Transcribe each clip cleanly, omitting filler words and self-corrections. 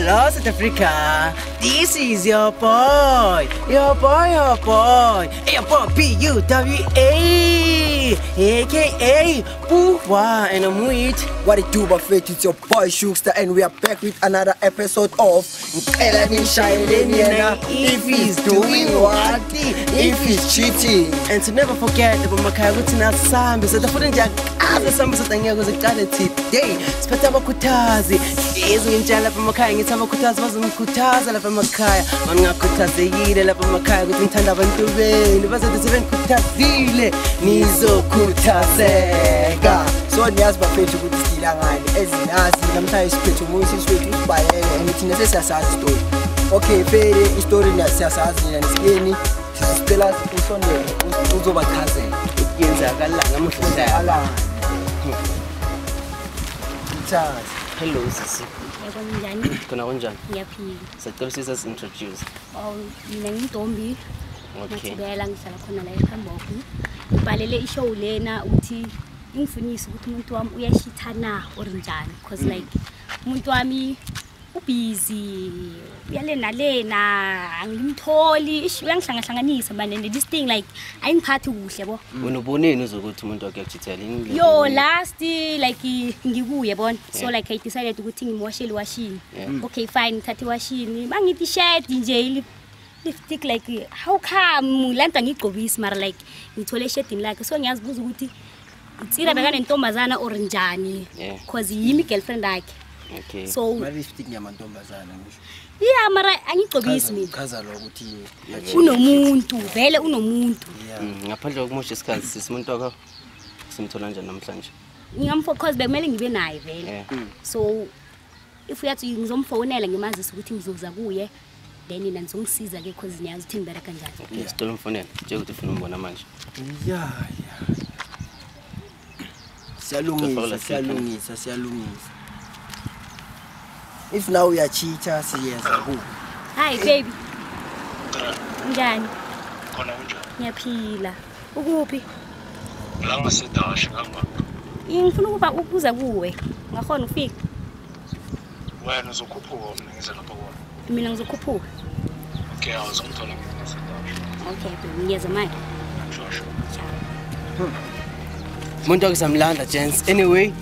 Hello, South Africa. This is your boy, your boy, P-U-W-A, aka Puwa, and I'm with. What it do, Buffett? It's your boy Shookster, and we are back with another episode of NGCELA. YENA. If he's doing what? If he's cheating. And to never forget about Makai, what's in our Sambi, so the food and jack, as the Sambi, so the was a quality day. Spataba Kutazi, is in Jala from Makai, it's our Kutas was in Kutaza of Makai, Manga Kutazi, the lap of Makai, with Tanda went to rain, it was a different Kutazile, Nizo Kutazega. So, Nias Buffett to put still around as in us, sometimes split to Moses to buy anything as a sad story. Okay, fair story in a sad and skinny. Still as it's on the over cousin. Yes, I got hello, Sissy. Kuna unjani? Ngiyaphila. Sicela sizas introduce. Oh, mina ngintombi. Okay. Ngibela ngihlala khona la ekhamboko. Ngibhalele ishow lena uthi ngifunisa ukuthi umuntu wami uyashitha na or njani because like umuntu wami ubusy uyalena angimtholi uyangihlangahlanganisa manje this thing like ayingiphathi kuhle bo unoboneni uzokuthi umuntu wakhe yakujithela ingile yo last like ngikuye bona so like I decided ukuthi ngimwashele washini okay fine thathi washini mangithi shirt nje lipstick like how come lanta ngigqobisi mara like ngithole shirt lakhe so ngiyazibuza ukuthi utsira beka nentombazana or njani because yimi girlfriend yakhe. Okay. So lipstick nyamantombazana ngisho. Yeah, mara angigqobisi mina. Chaza lo ukuthi unomuntu, vele unomuntu. Ngaphandle kokumosha isikhathi sisimuntu wakho simthola njani namhlanje? Ngingamfocus bekumele ngibe naye vele. So if uyathi ngizomfonela ngimazisa ukuthi ngizoza kuye then nina nizongisiza ke because niyazi ukuthi ngibereka kanjani. Okay, sicela umfonela nje ukuthi ufuna umbona manje. Yeah. Siyalungisa. If now we are cheaters, yes. Hi baby. Njani? Khona unjani? Ngiyaphila. Ukuphi? La ngasedashi ngamba. Ngifuna ukuba ukuza kuwe. Ngakhona ufika. Wena uzokhuphuka mina ngize lapha kwami. Mina ngizokhuphuka. Okay, awuzongithola mina ngasedashi. Okay, baby, ngiyeza manje. Shosho. Umuntu wakhe samlanda gents. Anyway,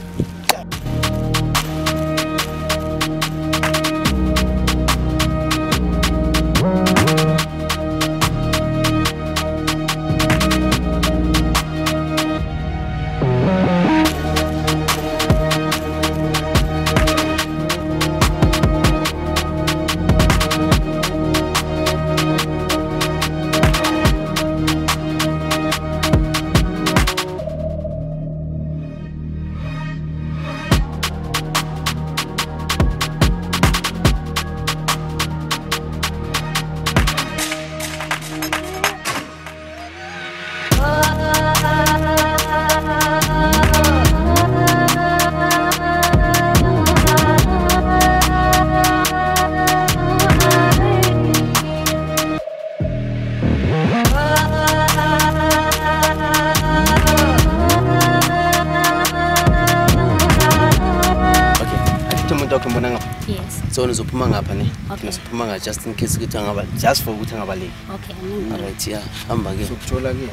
yes. so uzophuma ngapha ne? Uzophuma nga just in case ukuthi angaba just for ukuthi angaba late. Okay, alright, yeah. Hamba ke. Sokuthola ke.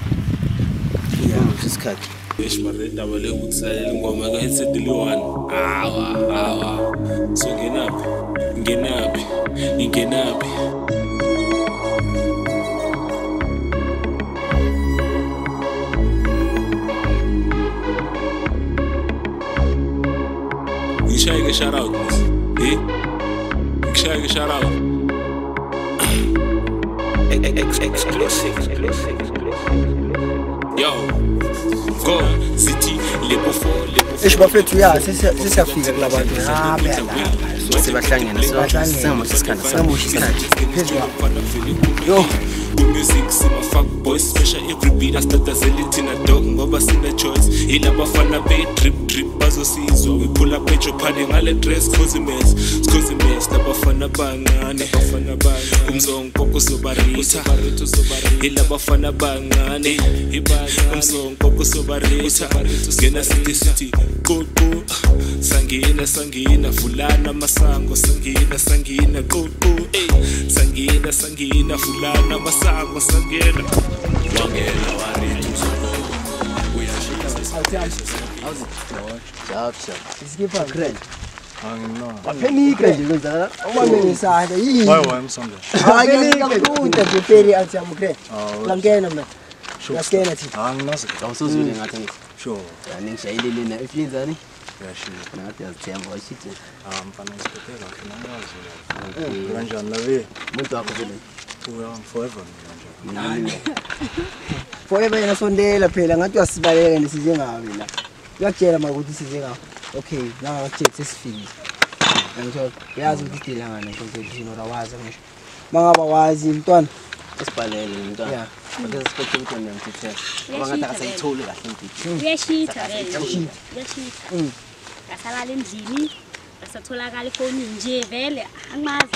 Yeah, isikhathi. Eshimareda wale ukusalela ingoma ka esedili 1. Awa. So ngenapi. Ngishayeke shout out. Ngishayeke shout out. Exclusive. Yo, go city level 4. Buffett yeah, sesiyafika kulabantu. Phela. Sibahlangene singamoshi isikhathi. Yo, the music sima fuck boys special every beat I start as a little dog ngoba sina choice ilaba fana be trip bazosizwa we pull up petrol party ngale dress cause mess laba fana bafana bangane umzongo kuzobarisa ila bafana bangane umzongo kuzobarisa ngena sithi qoqo sangina fulana masango sangina qoqo sangina fulana masango sangena wangena warithu Skipper Grand. No. Penny Grand. Uma mensagem aí. Vai, Msonga. Penny pergunta de peri al siamo Grand. Langena me. Langena ti. Nossa. awusuzule ngathi Sure. ningishayeleleni efizani Yashilo. nathi yazithemba washithi Mfana isikotela khona kanjani lawe? umuntu wakho vele Forever nami Forever yasondela phela ngathi uyasibaleka nesize ngawe la. Uyakutshela makuthi size ngawe. Okay, la ngakutshela sesifike. Ngitho yazi ukuthi dilangana konke rawazi ngisho. Mangaba wazi mntwana. esibhalele umntwana Yeah. kodwa siphethwe ukuthi ngiyamthethela wangathi akasayitholi kahle impilo Uyashitha Uyashitha. uyashitha ngasalala endlini ngasatholakala ifoni nje vele angimazi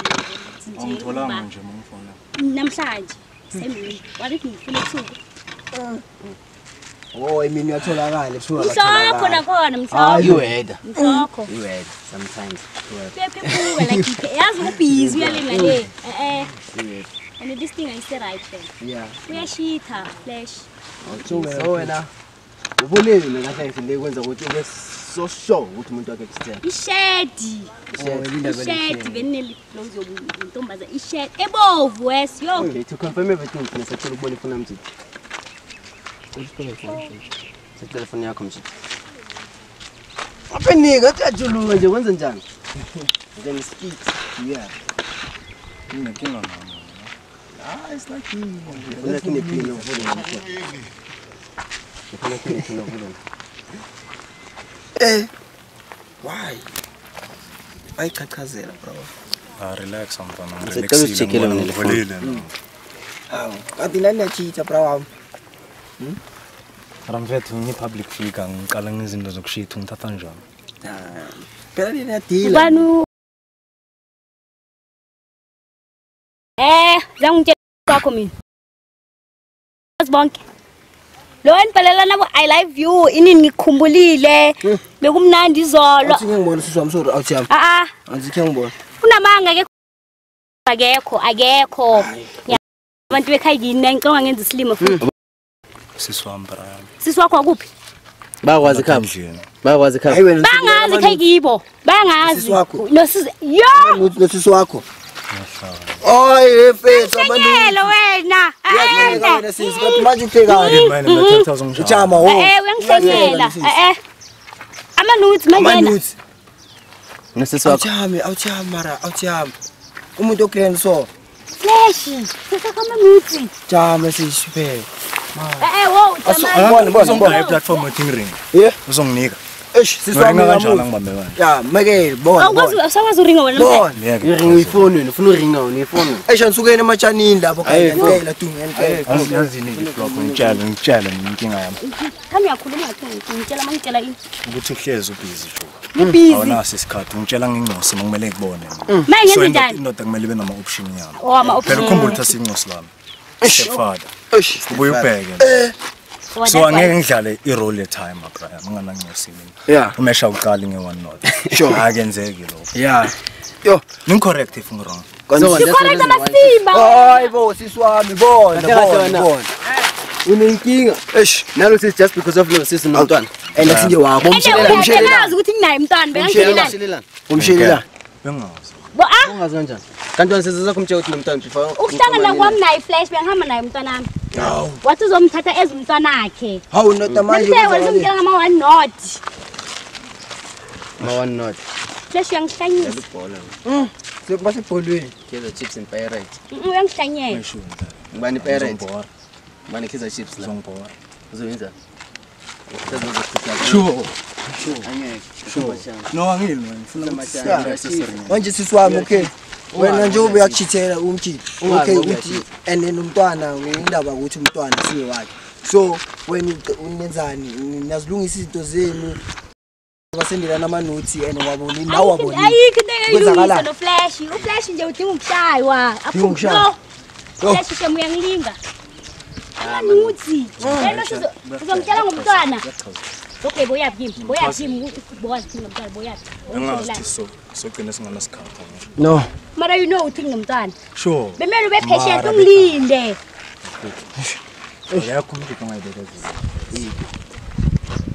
nje Angitholanga nje mangifona. namhlanje semini walithi ngifuna ebusuku Oh, imini uyatholakala ebusuku mhlokho nakhona you mhlokho had mhlokho you had sometimes phephe like yazi ubhizi uyalinga le you had and this thing is right then Yeah. uyashitha flash so wena ubonile nakahle le kwenza ukuthi ube so sure ukuthi umuntu wakhe kusithela ishedi Oh, ishedi beneli lozo intombaza ishedi ebovu wes yo okay to confirm everything funa sacela ukubona ifuna mthi telefoni yakho mthi apenika uyajuluka nje wenza njani then skit Yeah. Inkinga nami. It's like you. ufuna kinepino vule ufuna kinepino vule Why? Ayikhakhazela bro. Relax mfana. Sicela usichekele mina le phone. Volile. Hawu, kanti nani yachitha bro wami? Ramfethu ngi public figure ngiqala ngezinto zokushitha ngithatha njani? Phela nina deal. ubanu zangitshela kwakho mina bonke lo enibhalela nabo I love you inini ngikhumbulile bekumnandi izolo Athi ngibona sisi wami sorry awuthi yami. Azikhe ngibona. unamanga akekho abantu bekhaya yini ngicabanga ngenza isilimo futhi Siswambra. sisi wakho akuphi bayakwazi khamba bayakwazi khamba Hayi wena. bangazi ekhaya kibo bangazi Sisi wakho. nosisi yo Uthi nosisi wakho. Oy, efethu abantu. Ngiyelo wena Yakhona wena sisi kanti manje uphekani? Manje ngithatha ngijama. Ujama ho. uyangihlekela amanuthi manje Amanuthi. nosisi wakho Awuthami mara awuthami. Umuntu okreni so. flash sisa kama nuthi Jama sisipheke. wo Uzongibona platform wedding ring. Yeah. Uzonginika. Sisi wami kanjani ngamu. ngibambe bani? Ya, make bona. awukwazi uringa wena Bona. iringa iphone ufuna uringa unefone Nisukeni ematshanini lapho ngiyela tu ngiyela. Azini blog ngitshela inkinga yami. kami yakhuluma ngitshela mangitshela ini Ukuthi uhlezi ubusy sho. busy Awunaso isikhathi ngitshela ngingcosi ngimele ngibone. manje So ngenze njani indoda kumele ibe nama option yami. ama Phela option ukhumbula ukuthi asingcosi lami. Stepfather. Ubuye ubheke. Oh, So that's why. angeke ngidlale i-role ye time Brian ngingana ngiyosini. Yeah. Umesha uqala nge1 note. Sure. Akenzeki lokho. Yeah. Yo, Nincorrect if ngirong. sikhona amasimba hayibo sisi wami bona. unenkinga nalo sis just because of no sis nomntwana And asinje wakho. ngiyakwazi ukuthi nginaye umntwana bengangihlelani Umshelela. Bengazi. bo ungazi kanjani kanti wena sesizakho umtshela ukuthi nomntwana before ukuhlangana kwami naye flash bengihamba naye umntwana wami wathi uzomthatha eze umntwana wakhe Hawu nota manje. manje wena umtshela ngama one not ma one not flash uyangihlanyisa ibhola Sekuba sebholweni. keza chips and pirate uyangihlanyela Ngisho njalo. ngibani pirate Uzongibora. ngibani keza chips la Uzongibora. uzoyenza No angili ngifuna Manje sisi wami okay. Wena nje ube yakuchithela umkhidi. Okay uthi and nomntwana ngindaba ukuthi umntwana siwe wakhe. So wena unenzani? Nazilungisa izinto zenu basendela nama-notes and wabona nawe wabona ayikho into eyilungisa no flash uflash nje udinga ukushaywa apho flash shemu yangilinga ama-notes lelo uzomtshela ngomntwana okay boyaphi boyazi ngomntwana boyazi sogcina singanasikhathi no mara you know uthi ngomntwana sure bemele ube patient ungilinde uyakhuluma ngayibekeza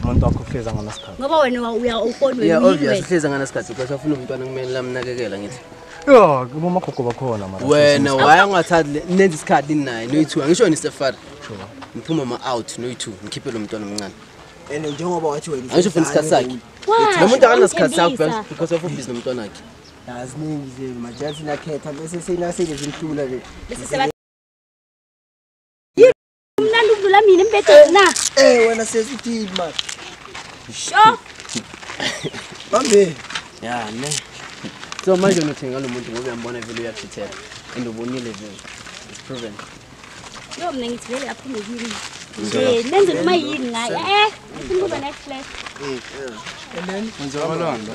umuntu wakho ufeza nganasikhathi ngoba wena uya ufonwe yeah obvious hleza nganasikhathi because afuna umntwana kumele lamnakekela ngithi yo kuba magogo bakhona mara wena waya ngathathi nenza isikhathi naye no2 angisho ni safari sure ngiphuma ma-out no2 ngikhiphe lo mntwana omncane and njengoba wathi wena angisho funa isikhathi sakhe lo muntu akanasikhathi sakhe because of ubhizi nomntwana wakhe aziningi nje majazi nakhetha bese senasekezinhlula le umnandi ukudlula mina embedeni na wena sesithini man sho bambe yeah ne so manje unothenga lo muntu ngoba uyambona vele uyaphithela and ubonile vele it's proven yo mina ngithi vele aphume kini nje nenze noma yini ngaye ufuna ukuba next place and then wenzakalanda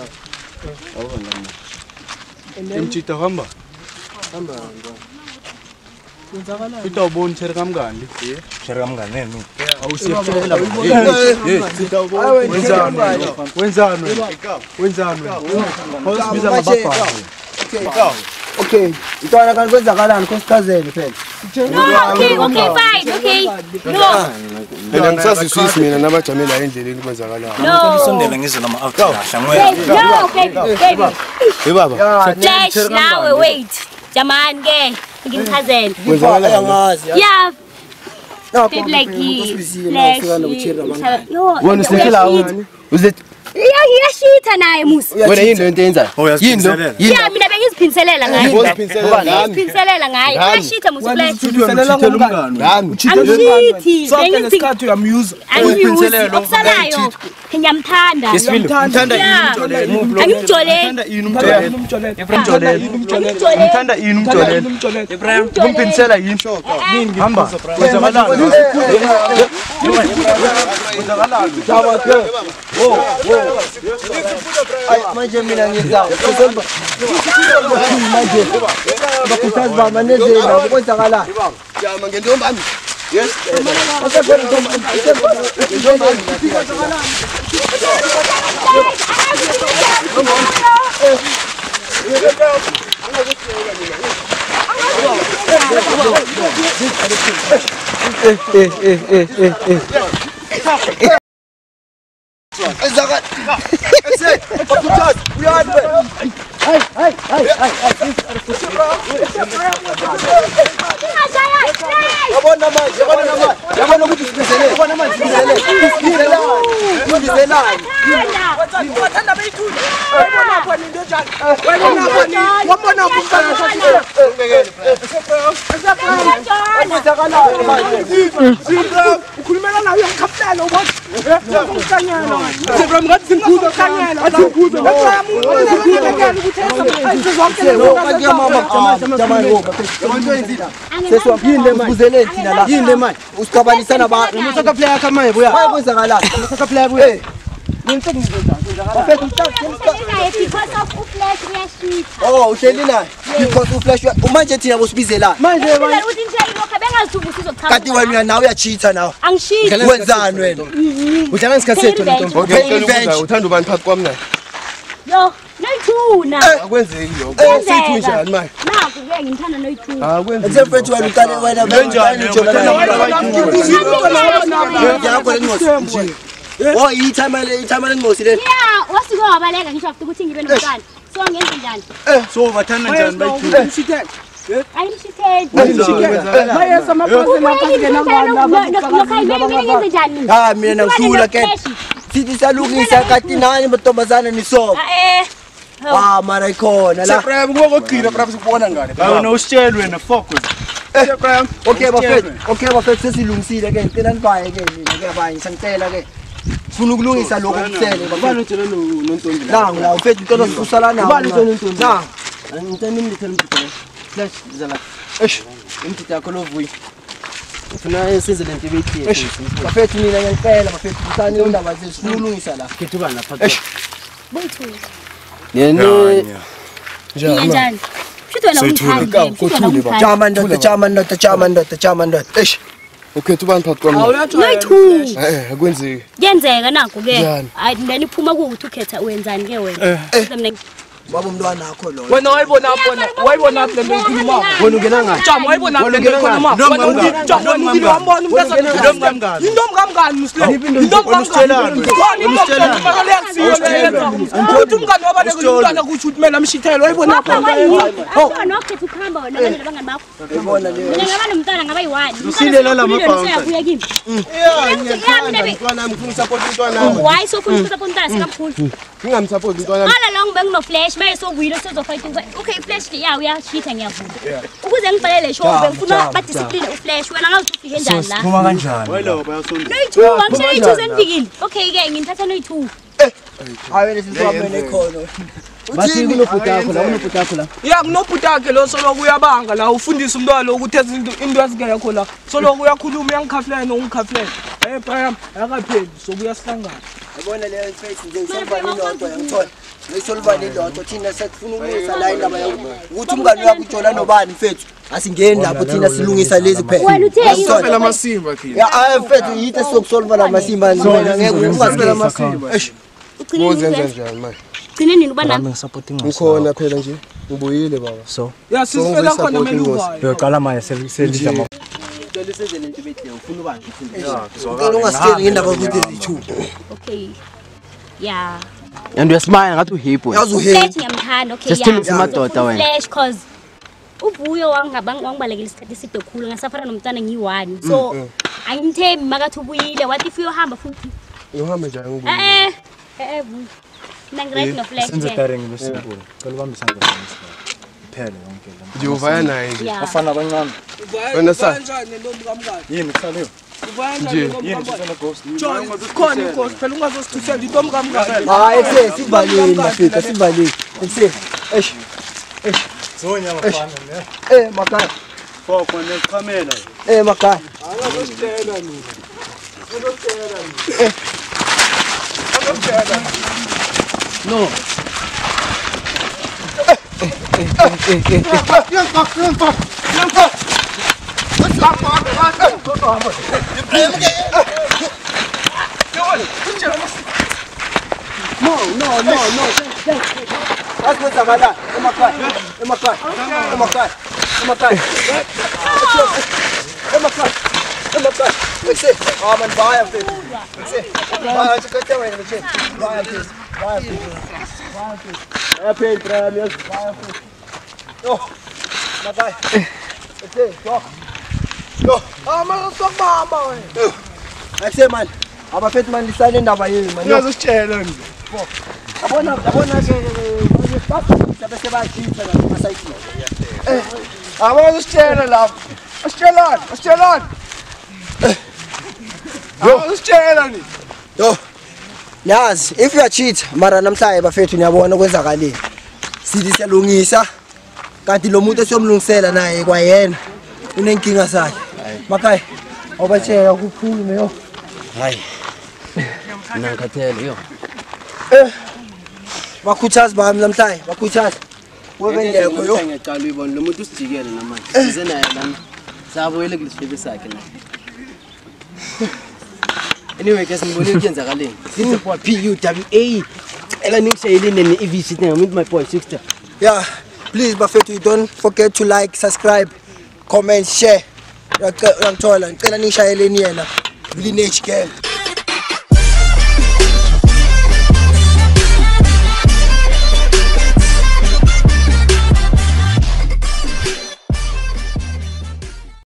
awubona emtshita hamba wenzakala utawubona tsheri kamngani tsheri kamngani nenu awusiyafela wenzani hosibiza ngabafana okay intwana kanti kwenzakalani khosichazele phela no okay fine okay no Mina ngisaziswisi mina nabajamela endleleni kwenzakalayo. no isondela ngize nama out kahle ngwena no baby Hey baba. flash nawe wait jamani ke ngichazele kwenzakalani ngazi yeah no like wona usekela wona uzet iyashitha naye musi wena yini lento yenzayo yini lo yeah mina bengiziphinselela ngaye ngiziphinselela ngaye ashitha musi flash angithi ngesikhathi uyamuse angiphinselelo okusalayo ngiyamthanda ngithanda angimjoleni ngithanda yini umjoleni Ibrahim kumphinisela yini hamba kwenzakalani manje mina ngiza manje bakhuthaza bamanezela kwenzakalani Jama ngentombami. Yes. Oh, uhleli naye because uflash manje thina bosibizelana manje uthi nje lokho bengazithubuza uzochaza kanti wena nawe uyacheata nawe angishitha wenzani wena udlala ngesikhathi sethu lento Okay, uthanda ubani phakathi kwami naye? yo noyithuna Akwenzeki lokho. sethu njani manje naku ke ngimthanda noyithuna Akwenzeki. Mfethu wena uqale wena Kanjani yakho lenqosi oh ithama lenqosi le yeah wasiko wabaleka ngisho after ukuthi ngibe nomntwana so ngenze njani so bathanda njani bayithula ah mina ngihlula ke sithi salungisa kati nani mantombazana nisoba ah mara ikhona la Ibrahim ngokugcina Ibrahim sikubona ngane. wena usitshele wena focus Ibrahim. okay bafethu sesilungisile ke ngicela nibaye ke mina ke abanye sangicela ke sifuna ukulungisa lokho kusele bafethu nontombi la mfethu into usala nawo na ngicela nimlethele umntwana flash zala umntwana yakho lovuyi ufuna senze lento ebeyithiyeke bafethu mina ngiyacela bafethu usani indaba zesifuna ukulungisa la khethubana phakathi boyithu Yena njani futhi wena ungithanda Chama ndoda. Eish. Okay, tubani phakathi kwami. noyithu Akwenzeki. kuyenzeka nakho ke hayi then iphuma kuthi ukhetha wenzani ke wena mina Baba umntwana wakho lo. Wena wayibona le nto ikhuluma. wena ungena ngani? Jama wayibona le nto ikhuluma. Wena wambona umntazana. Intombi kamngani Muslim? Intombi kamngani? Uthi umngani waba lekumntwana kuthi uthi mina mshithelo wayibona Papa wayini nokhetha ukuhamba wena kanye nabangani bakho Ngibona le. mina ngaba nomntwana ngaba yiwani Usilela amabhawunsa. uyabuya kimi Umntwana wami ngifuna support umntwana wami. why so ufuna ukusupport umntana sikamkhulu Ngingamsupport umntwana wami. Ala long bengino flash bayesobuyile sezofight okay flash ya uyashitha ngiyavuka ukuze ngibhalele show bengifuna ba discipline uflash wena ngawuthi ufike njani la Phuma kanjani? Wayilo bayasonda. no2 angishela i2 senfikile okay ke nginthatha no2 Hayi sisiwamene ekhono. Bathi kunobhutakho la. Ya kunobhutakhe lo soloku uyabanga la ufundisa umntwana lo ukuthi into yazingekho la soloku uyakhuluma uyangikhaflela nongikhaflela Brian akapheli sokuya sihlangana Yabona leyo iface nje isolvani lodwa yangithola. Leyisolvani lodwa thina sekufuna ukulungisa la indaba ukuthi umngani wakho uthola nobani mfethu. Asingeni lapho thina silungisa lezi phela. wena uthe Sophela amasimba kini. Ya mfethu yithi sokusolva la masimba mina ngeke ungasikela masimba. Eish. Uzenza njani manje? ugcineni uba nami Ngikhona phela nje. Ngibuyile baba. ya sisifela khona melukayo Yoqala manje selidama. Lisenzele into bethi ufuna ubani Ngicela ungasikeli ngendaba ukuthi izithuba. okay yeah and uyasimaya ngathi uhipho Yazi uhe. flash ngiyamthanda okay Just still simadoda wena. flash cause ubuyo wangibalekela isikhathi eside khulu ngasafana nomntana ngiyi1 so angithembi makathi ubuyile what if uyohamba futhi Uhambe njani ngibuye? mina ngirayit no flash Senze daring besimple. Cela ubambisa ngesinye. Phele yonke le. Nje uvaya naye nje. yeah Bafana abancane. Wena sa. kanjani nentombi kamngani Yini kusaleyo? nje Yini kusana ghost. John khona inkosi phela ungazosithusela intombi kamngani Hayi sivaleni mfethu sivaleni. Eish. Zonya bafana ne. Makaya. Foko neqhamela. Makaya. angazositshela mina no No. Asikwenzakala emakhaya. Ekse. Man baya mfethu. Ekse. Baya sikhathe wena mfethu. Baya please. Baya phela prime yes. Baya mfethu. Yo. Makaya. Ekse. Yo. amasokubamba wena Ekse man. Abafethu man lisale indaba yini man. ungazositshela nje Yabona ke bese bayachitha la masayikini. abazositshela lapho asitshelani abazositshela ni Yo. Yazi if you cheat mara namhlanje bafethu niyabona kwenzakaleni. Sithi siyalungisa kanti lo muntu esiyomlungisela naye kwayena unenkinga sakhe. Makaya awubatshela ukukhuluma yo. hayi ngikhathele yo Bakhuthaza bami namhlanje bakhuthaza. Webengekho yo. ngiyaqala uyibona lo muntu usijikele namanje size naye lana saboyele kulesifibe sakhe la anyway guys ngibonile kuyenzakaleni sithi kwa PUWA ela ningishayeleni ne EVC thing with my boy Sixter. Yeah, please bafethu don't forget to like, subscribe, comment, share. Ngicela ningishayeleni yena. Village gang.